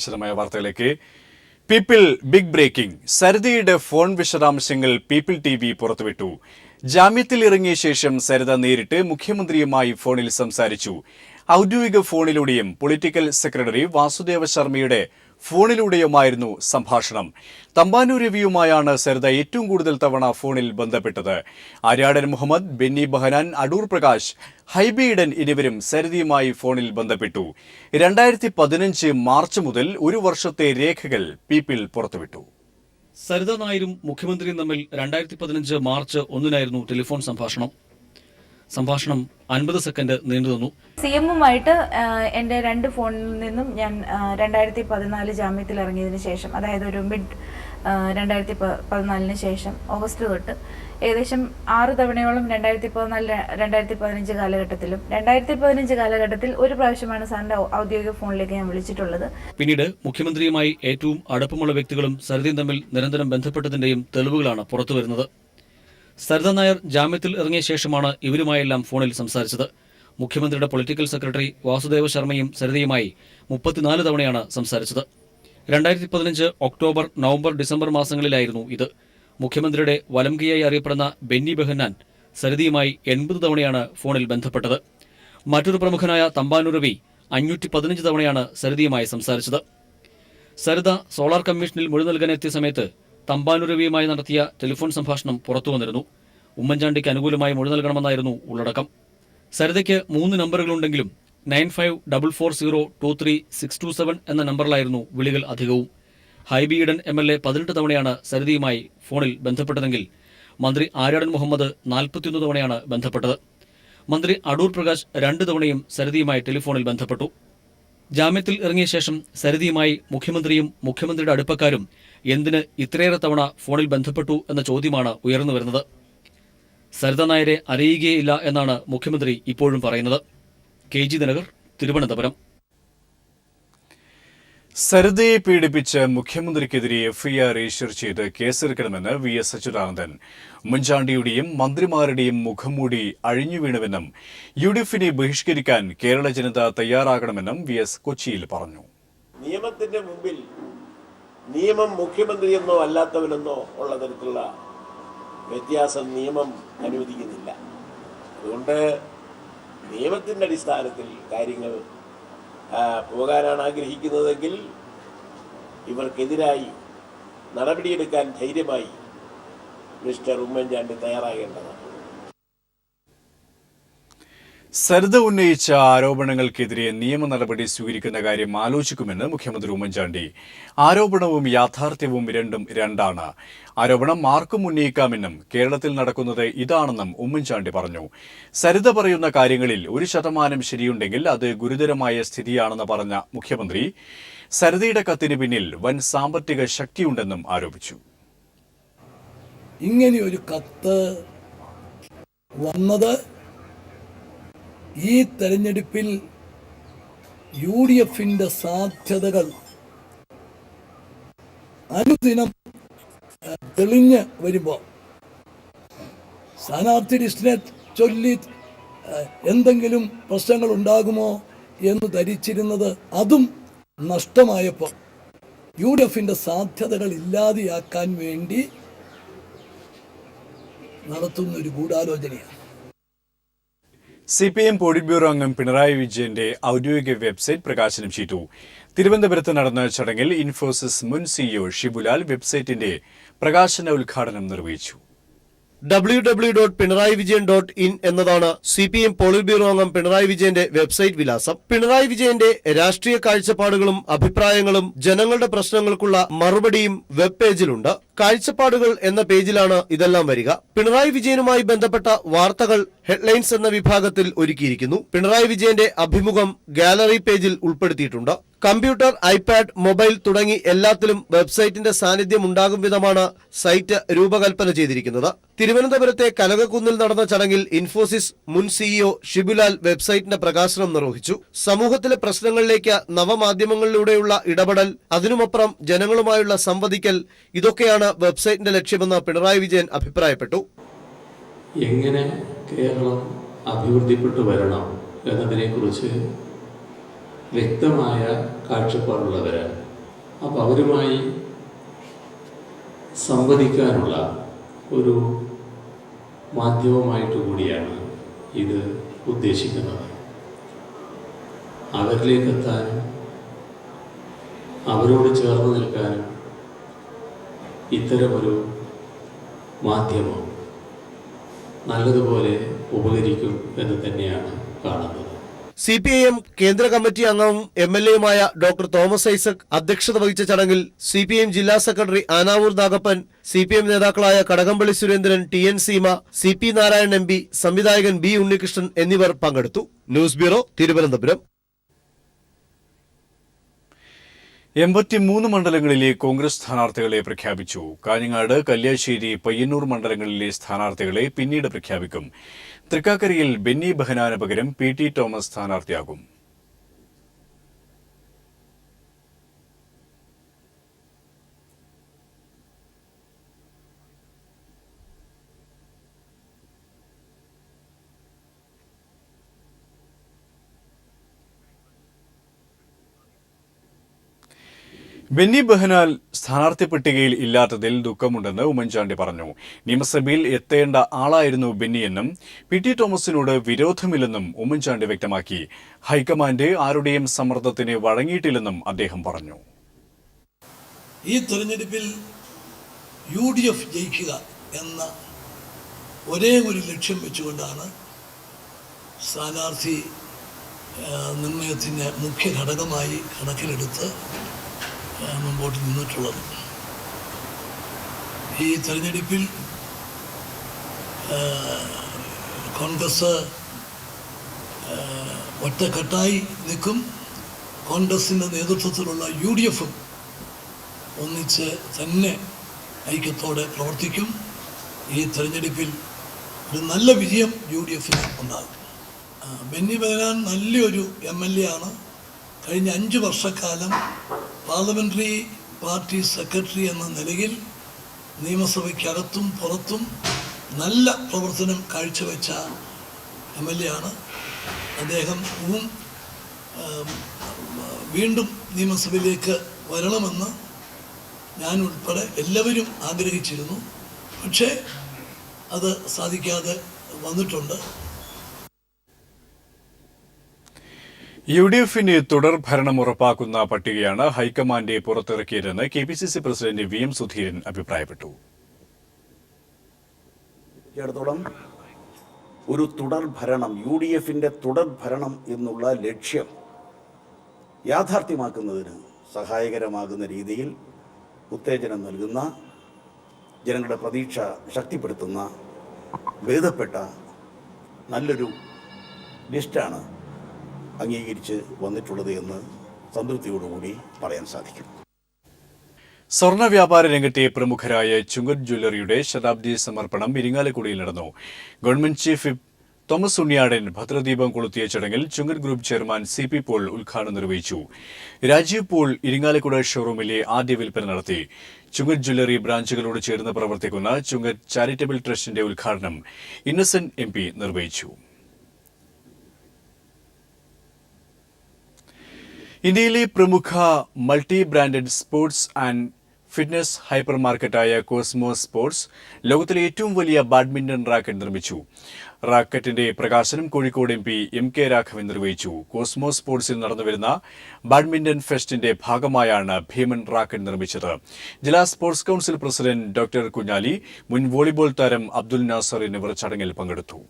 വിശദമായ വാർത്തകളിലേക്ക്. People big breaking. സരിതയുടെ ഫോൺ വിശദാംശങ്ങൾ പീപ്പിൾ TV പുറത്തുവിട്ടു. ജാമ്യത്തിൽ ഇറങ്ങിയ ശേഷം സരിത നേരിട്ട് മുഖ്യമന്ത്രിയുമായി ഫോണിൽ സംസാരിച്ചു. ഔദ്യോഗിക ഫോണിലൂടെയും പൊളിറ്റിക്കൽ സെക്രട്ടറി വാസുദേവ ശർമ്മയുടെ ഫോണിലൂടെയുമായിരുന്നു സംഭാഷണം. തമ്പാനൂർ രവിയുമായാണ് സരിത ഏറ്റവും കൂടുതൽ തവണ ഫോണിൽ ബന്ധപ്പെട്ടത്. ആര്യാടൻ മുഹമ്മദ്, ബെന്നി ബെഹനാൻ, അടൂർ പ്രകാശ്, ഹൈബി ഈഡൻ എന്നിവരും സരിതയുമായി ഫോണിൽ ബന്ധപ്പെട്ടു. 2015 മാർച്ച് മുതൽ ഒരു വർഷത്തെ രേഖകൾ പീപ്പിൾ പുറത്തുവിട്ടു. സരിത നായരും മുഖ്യമന്ത്രിയും തമ്മിൽ 2015 മാർച്ച് 1 ടെലിഫോൺ സംഭാഷണം 50 സെക്കൻഡ് നീണ്ടുനിന്നു. CM-ഉമായിട്ട് എൻ്റെ 2 ഫോണിൽ നിന്നും ഞാൻ 2014 ജാമ്യത്തിൽ ഇറങ്ങിയതിനു ശേഷം, അതായത് ഒരു മിഡ് 2014 ശേഷം ഓഗസ്റ്റ് തൊട്ട് ഏകദേശം 6 തവണയോളം 2014-2015 കാലഘട്ടത്തിലും 2015 കാലഘട്ടത്തിൽ ഒരു പ്രാവശ്യമാണ് സാറിന്റെ ഔദ്യോഗിക ഫോണിലേക്ക് ഞാൻ വിളിച്ചിട്ടുള്ളത്. പിന്നീട് മുഖ്യമന്ത്രിയുമായി ഏറ്റവും അടുപ്പമുള്ള വ്യക്തികളും സരിതയും തമ്മിൽ നിരന്തരം ബന്ധപ്പെട്ടതിന്റെയും തെളിവുകളാണ് പുറത്തുവരുന്നത്. സരിത നായർ ജാമ്യത്തിൽ ഇറങ്ങിയ ശേഷമാണ് ഇവരുമായെല്ലാം ഫോണിൽ സംസാരിച്ചത്. മുഖ്യമന്ത്രിയുടെ പൊളിറ്റിക്കൽ സെക്രട്ടറി വാസുദേവ ശർമ്മയും സരിതയുമായി 34 തവണയാണ് സംസാരിച്ചത്. 2015 ഒക്ടോബർ, നവംബർ, ഡിസംബർ മാസങ്ങളിലായിരുന്നു ഇത്. മുഖ്യമന്ത്രിയുടെ വലംകൈയായി അറിയപ്പെടുന്ന ബെന്നി ബെഹനാൻ സരിതയുമായി 80 തവണയാണ് ഫോണിൽ ബന്ധപ്പെട്ടത്. മറ്റൊരു പ്രമുഖനായ തമ്പാനൂർ രവി 515 തവണയാണ് സരിതയുമായി സംസാരിച്ചത്. സരിത സോളാർ കമ്മീഷനിൽ മൊഴി നൽകാനെത്തിയ സമയത്ത് തമ്പാനൂർ രവിയുമായി നടത്തിയ ടെലിഫോൺ സംഭാഷണം പുറത്തുവന്നിരുന്നു. ഉമ്മൻചാണ്ടിക്ക് അനുകൂലമായി മൊഴി നൽകണമെന്നായിരുന്നു ഉള്ളടക്കം. സരിതയ്ക്ക് 3 നമ്പറുകളുണ്ടെങ്കിലും 9544023627 എന്ന നമ്പറിലായിരുന്നു വിളികൾ അധികവും. ഹൈബി ഈഡൻ MLA 18 തവണയാണ് സരിതയുമായി ഫോണിൽ ബന്ധപ്പെട്ടതെങ്കിൽ മന്ത്രി ആര്യാടൻ മുഹമ്മദ് 41 തവണയാണ് ബന്ധപ്പെട്ടത്. മന്ത്രി അടൂർ പ്രകാശ് 2 തവണയും സരിതയുമായി ടെലിഫോണിൽ ബന്ധപ്പെട്ടു. ജാമ്യത്തിൽ ഇറങ്ങിയ ശേഷം സരിതയുമായി മുഖ്യമന്ത്രിയും മുഖ്യമന്ത്രിയുടെ അടുപ്പക്കാരും എന്തിന് ഇത്രയേറെ തവണ ഫോണിൽ ബന്ധപ്പെട്ടു എന്ന ചോദ്യമാണ് ഉയർന്നുവരുന്നത്. സരിത നായരെ അറിയുകയില്ല എന്നാണ് മുഖ്യമന്ത്രി ഇപ്പോഴും പറയുന്നത്. KG ദിനകർ, തിരുവനന്തപുരം. സരിതയെ പീഡിപ്പിച്ച് മുഖ്യമന്ത്രിക്കെതിരെ FIR രജിസ്റ്റർ ചെയ്ത് കേസെടുക്കണമെന്ന് VS അച്യുതാനന്ദൻ. ഉമ്മൻചാണ്ടിയുടെയും മന്ത്രിമാരുടെയും മുഖംമൂടി അഴിഞ്ഞുവീണുവെന്നും UDFനെ ബഹിഷ്കരിക്കാൻ കേരള ജനത തയ്യാറാകണമെന്നും VS കൊച്ചിയിൽ പറഞ്ഞു. നിയമത്തിന്റെ മുമ്പിൽ നിയമം മുഖ്യമന്ത്രിയെന്നോ അല്ലാത്തവനെന്നോ ഉള്ള തരത്തിലുള്ള വ്യത്യാസം നിയമം അനുവദിക്കുന്നില്ല. അതുകൊണ്ട് നിയമത്തിന്റെ അടിസ്ഥാനത്തിൽ കാര്യങ്ങൾ പോകാനാണ് ആഗ്രഹിക്കുന്നതെങ്കിൽ ഇവർക്കെതിരായി നടപടിയെടുക്കാൻ ധൈര്യമായി മിസ്റ്റർ ഉമ്മൻചാണ്ടി തയ്യാറാകേണ്ടതാണ്. സരിത ഉന്നയിച്ച ആരോപണങ്ങൾക്കെതിരെ നിയമ നടപടി സ്വീകരിക്കുന്ന കാര്യം ആലോചിക്കുമെന്ന് മുഖ്യമന്ത്രി ഉമ്മൻചാണ്ടി. ആരോപണവും യാഥാർത്ഥ്യവും രണ്ടും രണ്ടാണ്. ആരോപണം ആർക്കും ഉന്നയിക്കാമെന്നും കേരളത്തിൽ നടക്കുന്നത് ഇതാണെന്നും ഉമ്മൻചാണ്ടി പറഞ്ഞു. സരിത പറയുന്ന കാര്യങ്ങളിൽ 1% ശരിയുണ്ടെങ്കിൽ അത് ഗുരുതരമായ സ്ഥിതിയാണെന്ന് പറഞ്ഞ മുഖ്യമന്ത്രി സരിതയുടെ കത്തിന് പിന്നിൽ വൻ സാമ്പത്തിക ശക്തിയുണ്ടെന്നും ആരോപിച്ചു. ഇങ്ങനെയൊരു കത്ത് വന്നത് ഈ തെരഞ്ഞെടുപ്പിൽ UDFന്റെ സാധ്യതകൾ അനുദിനം തെളിഞ്ഞ് വരുമ്പോൾ സ്ഥാനാർത്ഥി ലിസ്റ്റിനെ ചൊല്ലി എന്തെങ്കിലും പ്രശ്നങ്ങൾ ഉണ്ടാകുമോ എന്ന് ധരിച്ചിരുന്നത് അതും നഷ്ടമായപ്പോൾ UDFന്റെ സാധ്യതകൾ ഇല്ലാതെയാക്കാൻ വേണ്ടി നടത്തുന്നൊരു ഗൂഢാലോചനയാണ്. CPM പോളിറ്റ് ബ്യൂറോ അംഗം പിണറായി വിജയന്റെ ഔദ്യോഗിക വെബ്സൈറ്റ് പ്രകാശനം ചെയ്തു. തിരുവനന്തപുരത്ത് നടന്ന ചടങ്ങിൽ ഇൻഫോസിസ് മുൻ CEO ഷിബുലാൽ വെബ്സൈറ്റിന്റെ പ്രകാശന ഉദ്ഘാടനം നിർവഹിച്ചു. www.pinarayivijayan.in എന്നതാണ് CPM പോളിറ്റ് ബ്യൂറോ അംഗം പിണറായി വിജയന്റെ വെബ്സൈറ്റ് വിലാസം. പിണറായി വിജയന്റെ രാഷ്ട്രീയ കാഴ്ചപ്പാടുകളും അഭിപ്രായങ്ങളും ജനങ്ങളുടെ പ്രശ്നങ്ങൾക്കുള്ള മറുപടിയും വെബ് പേജിലുണ്ട്. കാഴ്ചപ്പാടുകൾ എന്ന പേജിലാണ് ഇതെല്ലാം വരിക. പിണറായി വിജയനുമായി ബന്ധപ്പെട്ട വാർത്തകൾ ഹെഡ്ലൈൻസ് എന്ന വിഭാഗത്തിൽ ഒരുക്കിയിരിക്കുന്നു. പിണറായി വിജയന്റെ അഭിമുഖം ഗാലറി പേജിൽ ഉൾപ്പെടുത്തിയിട്ടുണ്ട്. കമ്പ്യൂട്ടർ, iPad, മൊബൈൽ തുടങ്ങി എല്ലാത്തിലും വെബ്സൈറ്റിന്റെ സാന്നിധ്യം ഉണ്ടാകും വിധമാണ് സൈറ്റ് രൂപകൽപ്പന ചെയ്തിരിക്കുന്നത്. തിരുവനന്തപുരത്തെ കനകക്കുന്നിൽ നടന്ന ചടങ്ങിൽ ഇൻഫോസിസ് മുൻ CEO ഷിബുലാൽ വെബ്സൈറ്റിന്റെ പ്രകാശനം നിർവഹിച്ചു. സമൂഹത്തിലെ പ്രശ്നങ്ങളിലേക്ക് നവമാധ്യമങ്ങളിലൂടെയുള്ള ഇടപെടൽ, അതിനുമപ്പുറം ജനങ്ങളുമായുള്ള സംവദിക്കൽ, ഇതൊക്കെയാണ് വെബ്സൈറ്റിന്റെ ലക്ഷ്യമെന്ന് പിണറായി വിജയൻ അഭിപ്രായപ്പെട്ടു. എങ്ങനെ കേരളം അഭിവൃദ്ധിപ്പെട്ടു വരണം എന്നതിനെക്കുറിച്ച് വ്യക്തമായ കാഴ്ചപ്പാടുള്ളവരാണ് അപ്പോൾ അവരുമായി സംവദിക്കാനുള്ള ഒരു മാധ്യമമായിട്ട് കൂടിയാണ് ഇത് ഉദ്ദേശിക്കുന്നത്. അവരിലേക്ക് എത്താനും അവരോട് ചേർന്ന് നിൽക്കാനും ഇത്തരമൊരു മാധ്യമം നല്ലതുപോലെ ഉപകരിക്കും എന്ന് തന്നെയാണ് കാണുന്നത്. CPIM കേന്ദ്ര കമ്മിറ്റി അംഗവും MLA-യുമായ ഡോക്ടർ തോമസ് ഐസക് അധ്യക്ഷത വഹിച്ച ചടങ്ങിൽ CPIM ജില്ലാ സെക്രട്ടറി ആനാവൂർ നാഗപ്പൻ, CPIM നേതാക്കളായ Kadakampally Surendran, TN Seema, CP Narayanan MP, സംവിധായകൻ B ഉണ്ണികൃഷ്ണൻ എന്നിവർ പങ്കെടുത്തു. News bureau, Thiruvananthapuram. 83 മണ്ഡലങ്ങളിലെ കോൺഗ്രസ് സ്ഥാനാർത്ഥികളെ പ്രഖ്യാപിച്ചു. കാഞ്ഞങ്ങാട്, കല്യാശ്ശേരി, പയ്യന്നൂർ മണ്ഡലങ്ങളിലെ സ്ഥാനാർത്ഥികളെ പിന്നീട് പ്രഖ്യാപിക്കും. തൃക്കാക്കരയിൽ ബെന്നി ബെഹനാന് പകരം PT തോമസ് സ്ഥാനാർത്ഥിയാകും. ബെന്നി ബെഹനാൻ സ്ഥാനാർത്ഥി പട്ടികയിൽ ഇല്ലാത്തതിൽ ദുഃഖമുണ്ടെന്ന് ഉമ്മൻചാണ്ടി പറഞ്ഞു. നിയമസഭയിൽ എത്തേണ്ട ആളായിരുന്നു ബെന്നിയെന്നും PT തോമസിനോട് വിരോധമില്ലെന്നും ഉമ്മൻചാണ്ടി വ്യക്തമാക്കി. ഹൈക്കമാൻഡ് ആരുടെയും സമ്മർദ്ദത്തിന് വഴങ്ങിയിട്ടില്ലെന്നും അദ്ദേഹം പറഞ്ഞു. ഈ തെരഞ്ഞെടുപ്പിൽ UDF ജയിക്കുക എന്ന ഒരേ ഒരു ലക്ഷ്യം വെച്ചുകൊണ്ടാണ് സ്ഥാനാർത്ഥി നിർണയത്തിന് മുഖ്യ ഘടകമായി കണക്കിലെടുത്ത് മുമ്പോട്ട് നിന്നിട്ടുള്ളത്. ഈ തെരഞ്ഞെടുപ്പിൽ കോൺഗ്രസ് ഒറ്റക്കെട്ടായി നിൽക്കും. കോൺഗ്രസിൻ്റെ നേതൃത്വത്തിലുള്ള UDF-ഉം ഒന്നിച്ച് തന്നെ ഐക്യത്തോടെ പ്രവർത്തിക്കും. ഈ തെരഞ്ഞെടുപ്പിൽ ഒരു നല്ല വിജയം UDF-ന് ഉണ്ടാകും. ബെന്നി ബെഹനാൻ നല്ലൊരു MLA ആണ്. കഴിഞ്ഞ 5 വർഷക്കാലം പാർലമെൻ്ററി പാർട്ടി സെക്രട്ടറി എന്ന നിലയിൽ നിയമസഭയ്ക്കകത്തും പുറത്തും നല്ല പ്രവർത്തനം കാഴ്ചവെച്ച MLA ആണ്. അദ്ദേഹം വീണ്ടും നിയമസഭയിലേക്ക് വരണമെന്ന് ഞാൻ ഉൾപ്പെടെ എല്ലാവരും ആഗ്രഹിച്ചിരുന്നു. പക്ഷേ അത് സാധിക്കാതെ വന്നിട്ടുണ്ട്. UDF-ന് തുടർ ഭരണം ഉറപ്പാക്കുന്ന പട്ടികയാണ് ഹൈക്കമാൻഡ് പുറത്തിറക്കിയതെന്ന് KPCC പ്രസിഡന്റ് VM സുധീരൻ അഭിപ്രായപ്പെട്ടു. ത്തോളം ഒരു തുടർ ഭരണം, UDF-ന്റെ തുടർ ഭരണം എന്നുള്ള ലക്ഷ്യം യാഥാർത്ഥ്യമാക്കുന്നതിന് സഹായകരമാകുന്ന രീതിയിൽ ഉത്തേജനം നൽകുന്ന, ജനങ്ങളുടെ പ്രതീക്ഷ ശക്തിപ്പെടുത്തുന്ന, ഭേദപ്പെട്ട നല്ലൊരു ലിസ്റ്റാണ് അംഗീകരിച്ച് വന്നിട്ടുള്ളത് എന്ന് സംതൃപ്തിയോടുകൂടി പറയാൻ സാധിക്കും. സ്വർണ്ണ വ്യാപാര രംഗത്തെ പ്രമുഖരായ ചുങ്കത് ജ്വല്ലറിയുടെ ശതാബ്ദി സമർപ്പണം ഇരിങ്ങാലക്കുടയിൽ നടന്നു. Government chief whip Thomas Unniyadan ഭദ്രദീപം കൊളുത്തിയ ചടങ്ങിൽ Chungath group chairman CP Paul ഉദ്ഘാടനം നിർവഹിച്ചു. രാജീവ് പോൾ ഇരിങ്ങാലക്കുട ഷോറൂമിലെ ആദ്യ വിൽപ്പന നടത്തി. ചുങ്കത് ജ്വല്ലറി ബ്രാഞ്ചുകളോട് ചേർന്ന് പ്രവർത്തിക്കുന്ന ചുങ്കത് ചാരിറ്റബിൾ ട്രസ്റ്റിന്റെ ഉദ്ഘാടനം ഇന്നസെന്റ് MP നിർവഹിച്ചു. ഇന്ത്യയിലെ പ്രമുഖ multi branded sports and fitness hyper മാർക്കറ്റായ കോസ്മോസ് സ്പോർട്സ് ലോകത്തിലെ ഏറ്റവും വലിയ ബാഡ്മിന്റൺ റാക്കറ്റ് നിർമ്മിച്ചു. റാക്കറ്റിന്റെ പ്രകാശനം കോഴിക്കോട് MP MK രാഘവൻ നിർവഹിച്ചു. കോസ്മോസ് സ്പോർട്സിൽ നടന്നുവരുന്ന ബാഡ്മിന്റൺ ഫെസ്റ്റിന്റെ ഭാഗമായാണ് ഭീമൻ റാക്കറ്റ് നിർമ്മിച്ചത്. ജില്ലാ sports council president doctor Kunhali, മുൻ വോളിബോൾ താരം അബ്ദുൽ നാസർ എന്നിവർ ചടങ്ങിൽ പങ്കെടുത്തു.